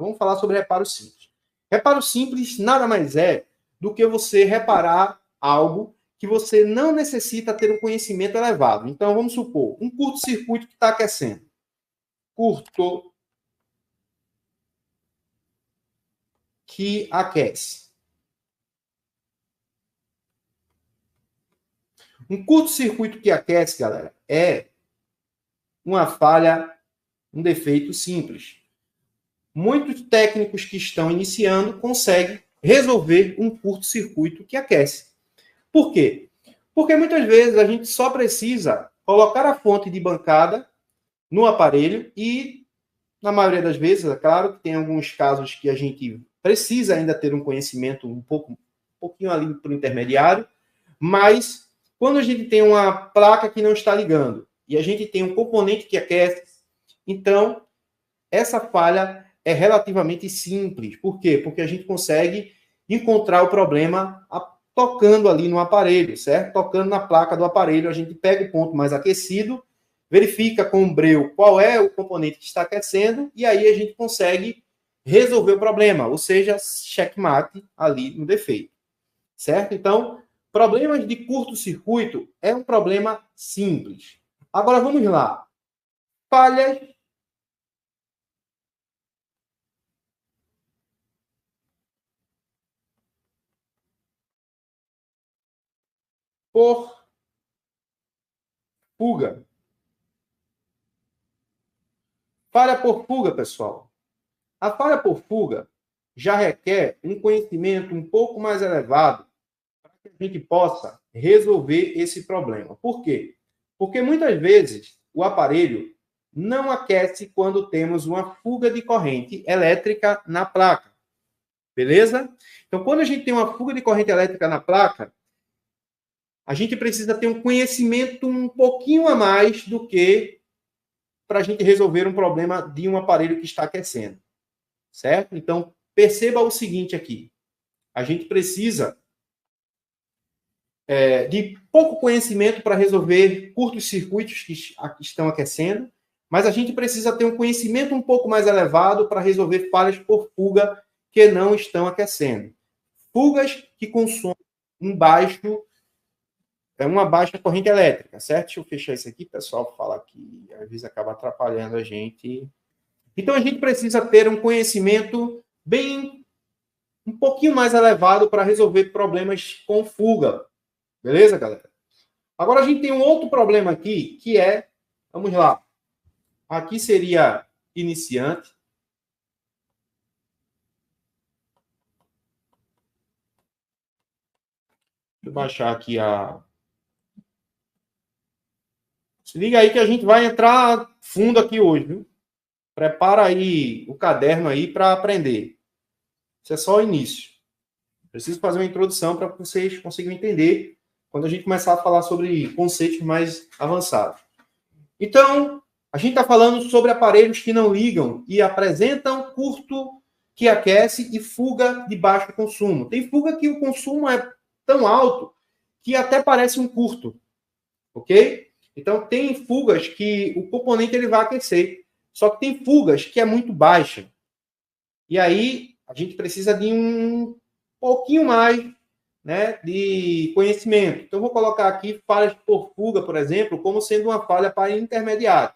Vamos falar sobre reparo simples. Reparo simples nada mais é do que você reparar algo que você não necessita ter um conhecimento elevado. Então, vamos supor, um curto-circuito que está aquecendo. Curto que aquece. Um curto-circuito que aquece, galera, é uma falha, um defeito simples. Muitos técnicos que estão iniciando conseguem resolver um curto-circuito que aquece. Por quê? Porque muitas vezes a gente só precisa colocar a fonte de bancada no aparelho e, na maioria das vezes, é claro que tem alguns casos que a gente precisa ainda ter um conhecimento um pouquinho ali para o intermediário, mas quando a gente tem uma placa que não está ligando e a gente tem um componente que aquece, então essa falha é relativamente simples. Por quê? Porque a gente consegue encontrar o problema tocando ali no aparelho, certo? Tocando na placa do aparelho, a gente pega o ponto mais aquecido, verifica com o breu qual é o componente que está aquecendo, e aí a gente consegue resolver o problema, ou seja, checkmate ali no defeito, certo? Então, problemas de curto-circuito é um problema simples. Agora vamos lá. Falhas por fuga. Falha por fuga, pessoal. A falha por fuga já requer um conhecimento um pouco mais elevado para que a gente possa resolver esse problema. Por quê? Porque muitas vezes o aparelho não aquece quando temos uma fuga de corrente elétrica na placa. Beleza? Então, quando a gente tem uma fuga de corrente elétrica na placa, a gente precisa ter um conhecimento um pouquinho a mais do que para a gente resolver um problema de um aparelho que está aquecendo. Certo? Então, perceba o seguinte aqui. A gente precisa de pouco conhecimento para resolver curtos circuitos que estão aquecendo, mas a gente precisa ter um conhecimento um pouco mais elevado para resolver falhas por fuga que não estão aquecendo. Fugas que consomem uma baixa corrente elétrica, certo? Deixa eu fechar isso aqui, pessoal, fala que às vezes acaba atrapalhando a gente. Então, a gente precisa ter um conhecimento um pouquinho mais elevado para resolver problemas com fuga. Beleza, galera? Agora, a gente tem um outro problema aqui, que é, vamos lá, aqui seria iniciante. Deixa eu baixar aqui Se liga aí que a gente vai entrar fundo aqui hoje, viu? Prepara aí o caderno aí para aprender. Isso é só o início. Preciso fazer uma introdução para que vocês consigam entender quando a gente começar a falar sobre conceitos mais avançados. Então, a gente está falando sobre aparelhos que não ligam e apresentam curto que aquece e fuga de baixo consumo. Tem fuga que o consumo é tão alto que até parece um curto, ok? Então, tem fugas que o componente ele vai aquecer, só que tem fugas que é muito baixa. E aí, a gente precisa de um pouquinho mais, né, de conhecimento. Então, vou colocar aqui falhas por fuga, por exemplo, como sendo uma falha para intermediário.